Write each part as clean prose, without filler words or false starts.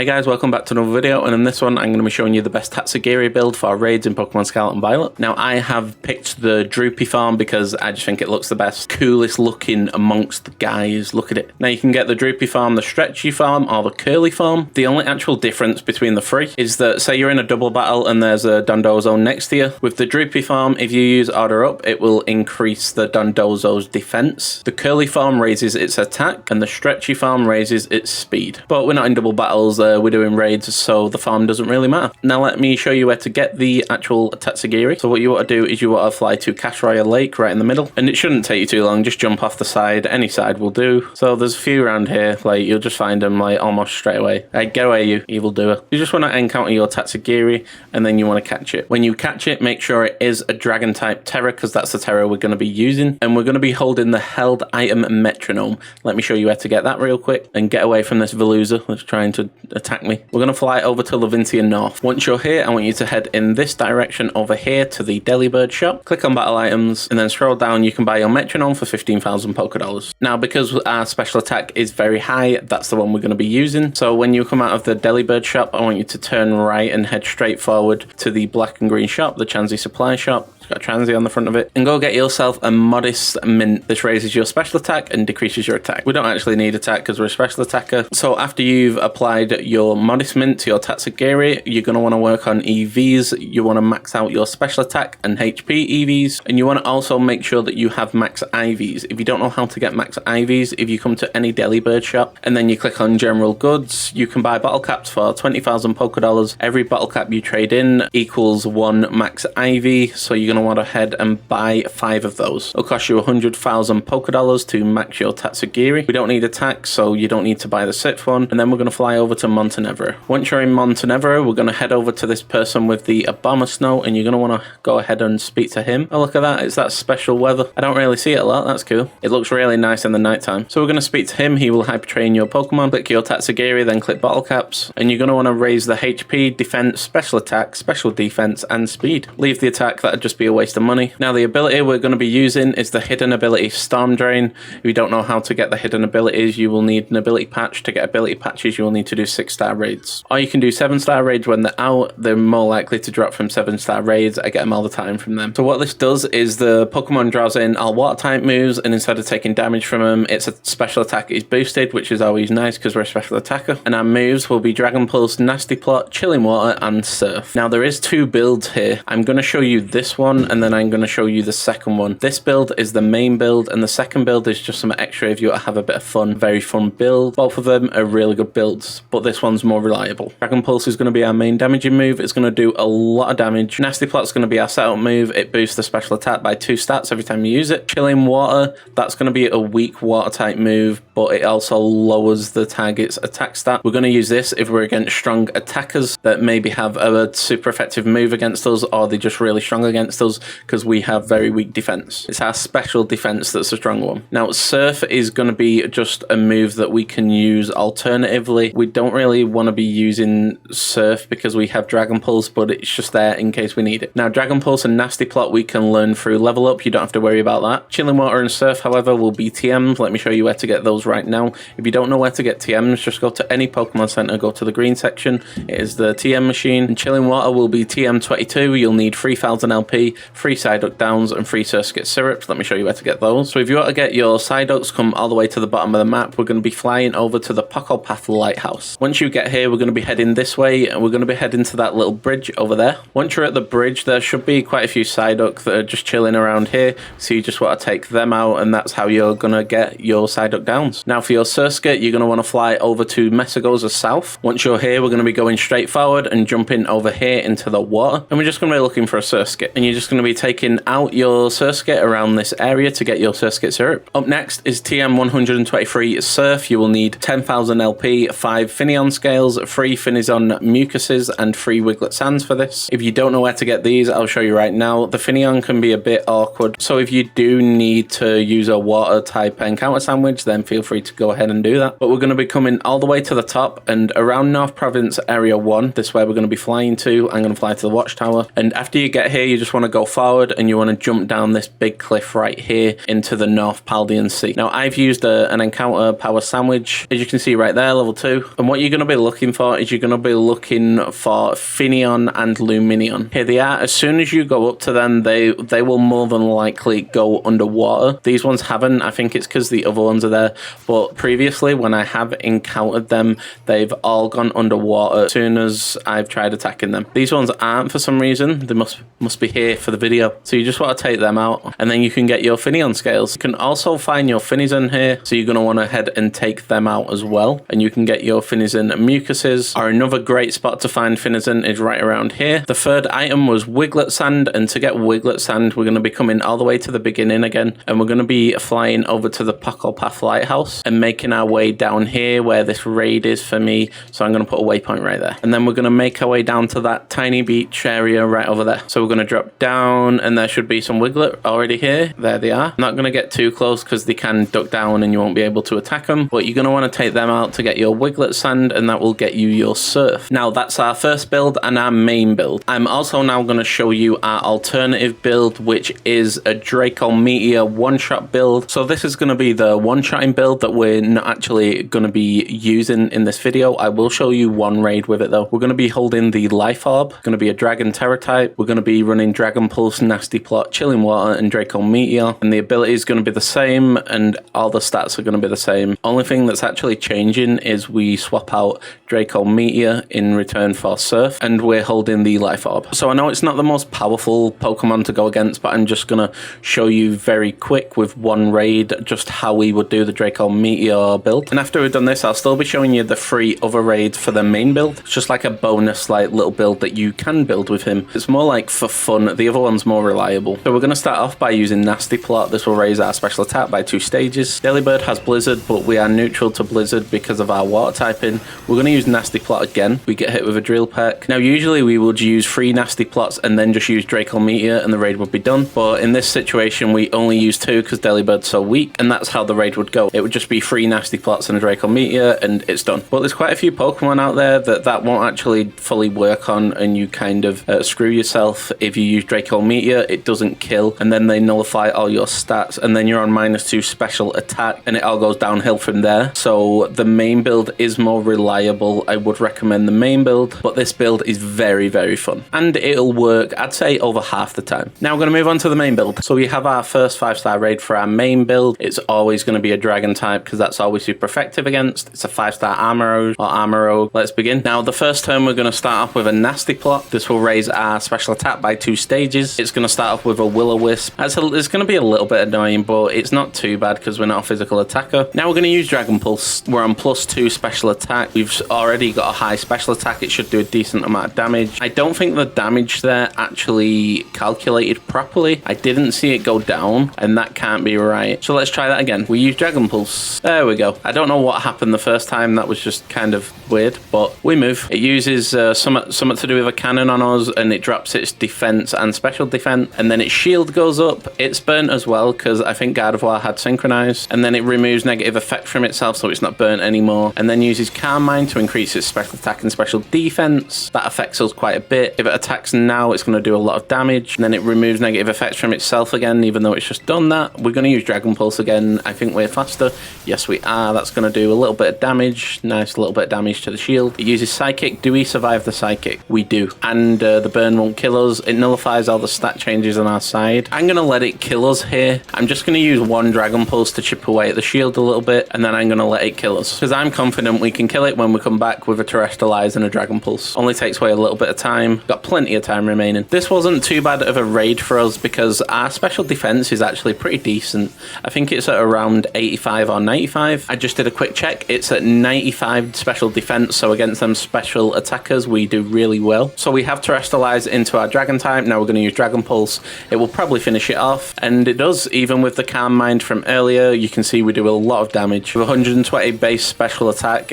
Hey guys, welcome back to another video, and in this one I'm going to be showing you the best Tatsugiri build for our raids in Pokemon Scarlet and Violet. Now I have picked the droopy farm because I just think it looks the best, coolest looking amongst the guys. Look at it. Now you can get the droopy farm, the stretchy farm, or the curly farm. The only actual difference between the three is that say you're in a double battle and there's a Dondozo next to you. With the droopy farm, if you use order up, it will increase the Dondozo's defense. The curly farm raises its attack and the stretchy farm raises its speed. But we're not in double battles, we're doing raids, so the farm doesn't really matter. Now let me show you where to get the actual Tatsugiri. So what you want to do is you want to fly to Royal Lake right in the middle, and it shouldn't take you too long. Just jump off the side, any side will do. So there's a few around here, like you'll just find them like almost straight away. Get away, you evildoer. You just want to encounter your Tatsugiri and then you want to catch it. When you catch it, make sure it is a dragon type tera, because that's the tera we're going to be using, and we're going to be holding the held item metronome. Let me show you where to get that real quick and get away from this Veluza that's trying to attack me. We're going to fly over to Levintia North. Once you're here, I want you to head in this direction over here to the Delibird shop. Click on battle items and then scroll down. You can buy your metronome for 15,000 Pokedollars. Now because our special attack is very high, that's the one we're going to be using. So when you come out of the Delibird shop, I want you to turn right and head straight forward to the black and green shop, the Chansey supply shop. It's got a Chansey on the front of it, and go get yourself a modest mint. This raises your special attack and decreases your attack. We don't actually need attack because we're a special attacker. So after you've applied your modest mint to your Tatsugiri, you're going to want to work on EVs. You want to max out your special attack and HP EVs, and you want to also make sure that you have max IVs. If you don't know how to get max IVs, if you come to any Delibird shop and then you click on general goods, you can buy bottle caps for 20,000 Pokedollars. Every bottle cap you trade in equals 1 max IV, so you're going to want to head and buy 5 of those. It'll cost you 100,000 Pokedollars to max your Tatsugiri. We don't need attack, so you don't need to buy the 6th one, and then we're going to fly over to Montenevro. Once you're in Montenevro, we're going to head over to this person with the Abomasnow, and you're going to want to go ahead and speak to him. Oh, look at that, it's that special weather. I don't really see it a lot, that's cool. It looks really nice in the nighttime. So we're going to speak to him. He will hyper train your Pokemon. Click your Tatsugiri, then click bottle caps, and you're going to want to raise the HP, defense, special attack, special defense, and speed. Leave the attack, that'd just be a waste of money. Now the ability we're going to be using is the hidden ability Storm Drain. If you don't know how to get the hidden abilities, you will need an ability patch. To get ability patches, you will need to do 6-star raids. Or you can do 7-star raids when they're out. They're more likely to drop from 7-star raids. I get them all the time from them. So what this does is the Pokemon draws in all water type moves, and instead of taking damage from them, its a special attack is boosted, which is always nice because we're a special attacker. And our moves will be Dragon Pulse, Nasty Plot, Chilling Water, and Surf. Now there is 2 builds here. I'm going to show you this one, and then I'm going to show you the second one. This build is the main build, and the second build is just some extra if you want to have a bit of fun. Very fun build. Both of them are really good builds, but this one's more reliable. Dragon Pulse is going to be our main damaging move. It's going to do a lot of damage. Nasty Plot's going to be our setup move. It boosts the special attack by 2 stats every time you use it. Chilling Water, that's going to be a weak water type move, but it also lowers the target's attack stat. We're going to use this if we're against strong attackers that maybe have a super effective move against us, or they're just really strong against us because we have very weak defense. It's our special defense that's a strong one. Now Surf is going to be just a move that we can use alternatively. We don't really want to be using Surf because we have Dragon Pulse, but it's just there in case we need it. Now Dragon Pulse and Nasty Plot we can learn through level up. You don't have to worry about that. Chilling Water and Surf, however, will be TMs. Let me show you where to get those right now. If you don't know where to get TMs, just go to any Pokemon Center, go to the green section. It is the TM machine, and Chilling Water will be TM22. You'll need 3,000 LP, 3 Psyduck Downs, and 3 Surskit Syrups. Let me show you where to get those. So if you want to get your Psyducks, come all the way to the bottom of the map. We're going to be flying over to the Pokelpath Lighthouse. Once you get here, we're going to be heading this way, and we're going to be heading to that little bridge over there. Once you're at the bridge, there should be quite a few Psyduck that are just chilling around here, so you just want to take them out, and that's how you're going to get your Psyduck Downs. Now for your Surskit, you're going to want to fly over to Messagoza South. Once you're here, we're going to be going straight forward and jumping over here into the water, and we're just going to be looking for a Surskit, and you're just going to be taking out your Surskit around this area to get your Surskit Syrup. Up next is TM 123 Surf. You will need 10,000 LP, 5 Finneon Scales, 3 Finneon Mucuses, and 3 Wiglet Sands for this. If you don't know where to get these, I'll show you right now. The Finneon can be a bit awkward, so if you do need to use a water type encounter sandwich, then feel feel free to go ahead and do that. But we're going to be coming all the way to the top and around North Province Area 1. This is where we're going to be flying to. I'm going to fly to the watchtower. And after you get here, you just want to go forward and you want to jump down this big cliff right here into the North Paldean Sea. Now, I've used an encounter power sandwich, as you can see right there, level 2. And what you're going to be looking for is you're going to be looking for Finneon and Luminion. Here they are. As soon as you go up to them, they will more than likely go underwater. These ones haven't. I think it's because the other ones are there. But previously, when I have encountered them, they've all gone underwater as soon as I've tried attacking them. These ones aren't for some reason. They must be here for the video. So you just want to take them out and then you can get your Finneon scales. You can also find your Finneon here. So you're going to want to head and take them out as well. And you can get your Finneon mucuses. Or another great spot to find Finneon is right around here. The third item was Wiglet Sand. And to get Wiglet Sand, we're going to be coming all the way to the beginning again. And we're going to be flying over to the Pokelpath Lighthouse and making our way down here where this raid is for me. So I'm going to put a waypoint right there. And then we're going to make our way down to that tiny beach area right over there. So we're going to drop down and there should be some Wiglet already here. There they are. I'm not going to get too close because they can duck down and you won't be able to attack them. But you're going to want to take them out to get your Wiglet Sand and that will get you your Surf. Now that's our first build and our main build. I'm also now going to show you our alternative build, which is a Draco Meteor one-shot build. So this is going to be the one-shotting build that we're not actually going to be using in this video. I will show you one raid with it though. We're going to be holding the Life Orb, going to be a Dragon Terra type. We're going to be running Dragon Pulse, Nasty Plot, Chilling Water, and Draco Meteor. And the ability is going to be the same and all the stats are going to be the same. Only thing that's actually changing is we swap out Draco Meteor in return for Surf and we're holding the Life Orb. So I know it's not the most powerful Pokemon to go against, but I'm just going to show you very quick with one raid just how we would do the Draco Meteor build. And after we've done this, I'll still be showing you the 3 other raids for the main build. It's just like a bonus like little build that you can build with him. It's more like for fun. The other one's more reliable. So we're going to start off by using Nasty Plot. This will raise our special attack by 2 stages. Delibird has Blizzard, but we are neutral to Blizzard because of our water typing. We're going to use Nasty Plot again. We get hit with a Drill Peck. Now usually we would use 3 Nasty Plots and then just use Draco Meteor and the raid would be done. But in this situation we only use 2 because Delibird's so weak and that's how the raid would go. It would just be 3 Nasty Plots and a Draco Meteor and it's done. But there's quite a few Pokemon out there that won't actually fully work on and you kind of screw yourself. If you use Draco Meteor, it doesn't kill and then they nullify all your stats and then you're on -2 special attack and it all goes downhill from there. So the main build is more reliable. I would recommend the main build, but this build is very, very fun and it'll work, I'd say, over half the time. Now we're going to move on to the main build. So we have our first 5-star raid for our main build. It's always going to be a Dragon type because that's always super effective against. It's a 5-star Armor or Armor. Let's begin. Now the first turn we're going to start off with a Nasty Plot. This will raise our special attack by 2 stages. It's going to start off with a Will-O-Wisp. It's going to be a little bit annoying, but it's not too bad because we're not a physical attacker. Now we're going to use Dragon Pulse. We're on +2 special attack. We've already got a high special attack. It should do a decent amount of damage. I don't think the damage there actually calculated properly. I didn't see it go down and that can't be right. So let's try that again. We use Dragon Pulse. There we go. I don't know what happened the first time. That was just kind of weird, but we move. It uses something to do with a cannon on us and it drops its defense and special defense and then its shield goes up. It's burnt as well because I think Gardevoir had synchronized and then it removes negative effect from itself so it's not burnt anymore and then uses Calm Mind to increase its special attack and special defense. That affects us quite a bit. If it attacks now, it's going to do a lot of damage and then it removes negative effects from itself again, even though it's just done that. We're going to use Dragon Pulse again. I think we're faster. Yes, we are. That's going to do a little bit of damage. Nice little bit of damage to the shield. It uses Psychic. Do we survive the Psychic? We do. And the burn won't kill us. It nullifies all the stat changes on our side. I'm going to let it kill us here. I'm just going to use 1 Dragon Pulse to chip away at the shield a little bit and then I'm going to let it kill us because I'm confident we can kill it when we come back with a Terrestrialize and a Dragon Pulse. Only takes away a little bit of time. Got plenty of time remaining. This wasn't too bad of a raid for us because our special defense is actually pretty decent. I think it's at around 85 or 95. I just did a quick check. It's at 95 special defense, so against them special attackers we do really well. So we have Terrestrialize into our Dragon type. Now we're going to use Dragon Pulse. It will probably finish it off and it does. Even with the Calm Mind from earlier, you can see we do a lot of damage. With 120 base special attack,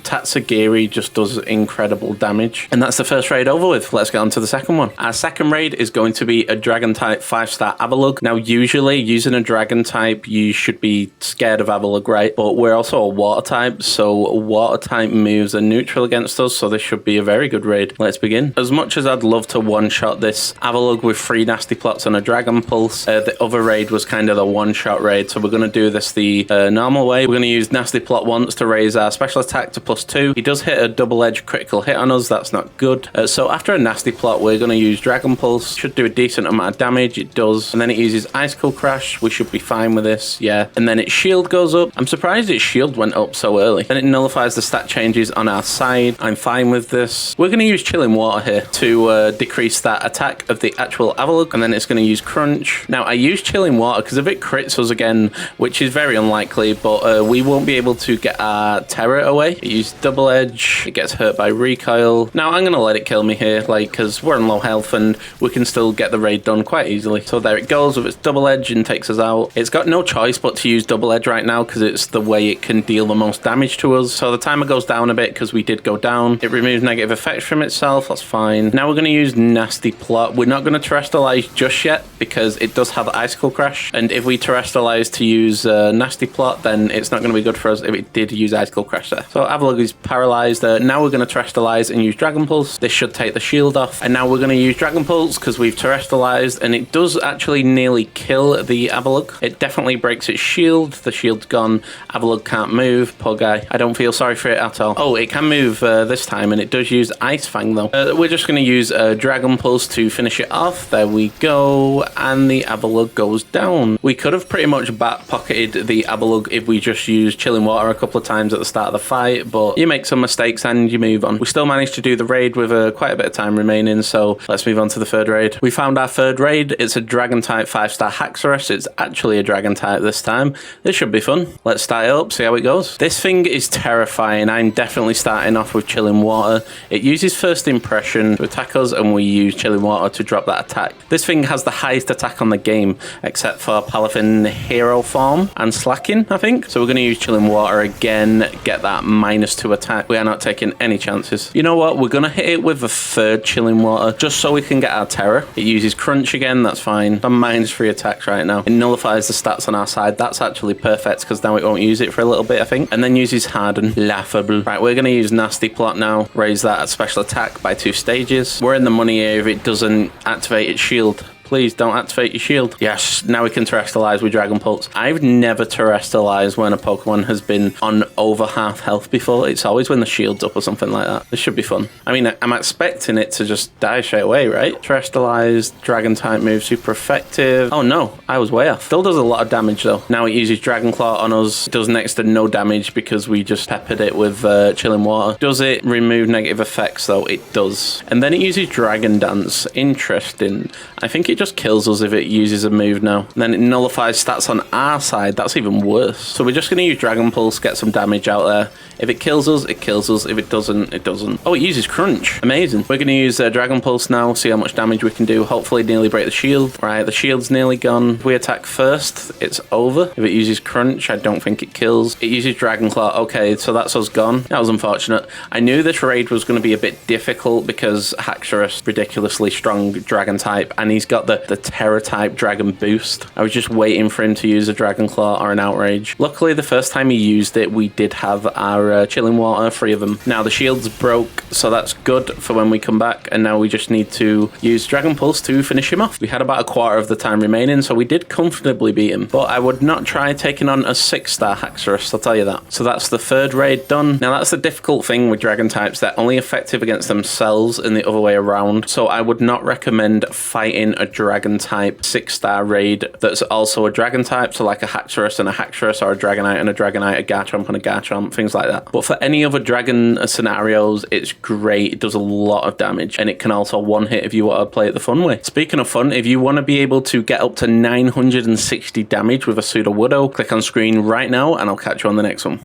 Tatsugiri just does incredible damage. And that's the first raid over with. Let's get on to the second one. Our second raid is going to be a dragon type 5-star Avalugg. Now, usually using a dragon type, you should be scared of Avalugg, right? But we're also a water type, so water type moves are neutral against us, so this should be a very good raid. Let's begin. As much as I'd love to one-shot this Avalugg with 3 nasty plots and a dragon pulse, the other raid was kind of the one-shot raid, so we're going to do this the normal way. We're going to use nasty plot once to raise our special attack to +2. He does hit a double-edged critical hit on us. That's not good. So after a nasty plot, we're going to use dragon pulse. Should do a decent amount of damage. It does. And then it uses icicle crash. We should be fine with this. Yeah. And then its shield goes up. I'm surprised its shield went up so early. Then it nullifies the stat changes on our side. I'm fine with this. We're going to use chilling water here to decrease that attack of the actual Avalugg. And then it's going to use crunch. Now, I use chilling water because if it crits us again, which is very unlikely, but we won't be able to get our tera away. It uses double edge. It gets hurt by recoil. Now, I'm going to let it kill me here, because we're on low health and we can still get the raid done quite easily. So there it goes with its double edge and takes us out. It's got no choice but to use double edge right now because it's the way it can deal the most damage to us. So the timer goes down a bit because we did go down. It removes negative effects from itself. That's fine. Now we're going to use nasty plot. We're not going to terrestrialize just yet because it does have icicle crash. And if we terrestrialize to use nasty plot, then it's not going to be good for us if it did use icicle crash there. So Avalugg is paralyzed. Now we're going to terrestrialize and use dragon pulse. This should take the shield off. And now we're going to use dragon pulse because we've terrestrialized, and it does actually nearly kill the Avalugg. It definitely breaks its shield. The shield's gone. Avalugg can't move. Poor guy. I don't feel sorry for it at all. Oh, it can move this time, and it does use Ice Fang though. We're just going to use dragon pulse to finish it off. There we go. And the Avalugg goes down. We could have pretty much back pocketed the Avalugg if we just used chilling water a couple of times at the start of the fight, but you make some mistakes and you move on. We still managed to do the raid with quite a bit of time remaining, so let's move on to the third raid. We found our third raid. It's a dragon type 5-star Haxorus. It's actually a dragon type this time. This should be fun. Let's start it up, see how it goes. This thing is terrifying. I'm definitely starting off with chilling water. It uses first impression to attack us, and we use chilling water to drop that attack. This thing has the highest attack on the game, except for Palafin hero form and slacking, I think. So we're going to use chilling water again, get that -2 attack. We are not taking any chances. You know what? We're going to hit it with a third chilling water just so we can get our terror. It uses crunch again. That's fine. I'm -3 attacks right now. It nullifies the stats on our side. That's actually perfect because now it won't use it for a little bit, I think. And then uses harden. Laughable. Right, we're going to use nasty plot now. Raise that special attack by 2 stages. We're in the money here if it doesn't activate its shield. Please don't activate your shield. Yes, now we can terrestrialize with Dragon Pulse. I've never terrestrialized when a Pokemon has been on over half health before. It's always when the shield's up or something like that. This should be fun. I mean, I'm expecting it to just die straight away, right? Terrestrialized, Dragon type move, super effective. Oh no, I was way off. Still does a lot of damage though. Now it uses Dragon Claw on us. It does next to no damage because we just peppered it with chilling water. Does it remove negative effects though? It does. And then it uses Dragon Dance. Interesting. I think it just kills us if it uses a move now. And then it nullifies stats on our side. That's even worse. So we're just going to use Dragon Pulse, get some damage out there. If it kills us, it kills us. If it doesn't, it doesn't. Oh, it uses Crunch. Amazing. We're going to use Dragon Pulse now, see how much damage we can do. Hopefully nearly break the shield. Right, the shield's nearly gone. If we attack first, it's over. If it uses Crunch, I don't think it kills. It uses Dragon Claw. Okay, so that's us gone. That was unfortunate. I knew this raid was going to be a bit difficult because Haxorus, ridiculously strong dragon type, and he's got the Terra type dragon boost. I was just waiting for him to use a Dragon Claw or an Outrage. Luckily, the first time he used it, we did have our chilling water, 3 of them. Now the shield's broke, so that's good for when we come back, and now we just need to use Dragon Pulse to finish him off. We had about a quarter of the time remaining, so we did comfortably beat him, but I would not try taking on a 6-star Haxorus, I'll tell you that. So that's the third raid done. Now that's the difficult thing with dragon types, they're only effective against themselves and the other way around, so I would not recommend fighting a dragon type 6-star raid that's also a dragon type, so like a Haxorus and a Haxorus, or a Dragonite and a Dragonite, a Garchomp and a Garchomp, things like that. But for any other dragon scenarios, it's great. It does a lot of damage, and it can also one-hit if you want to play it the fun way. Speaking of fun, if you want to be able to get up to 960 damage with a Sudowoodo, click on screen right now, and I'll catch you on the next one.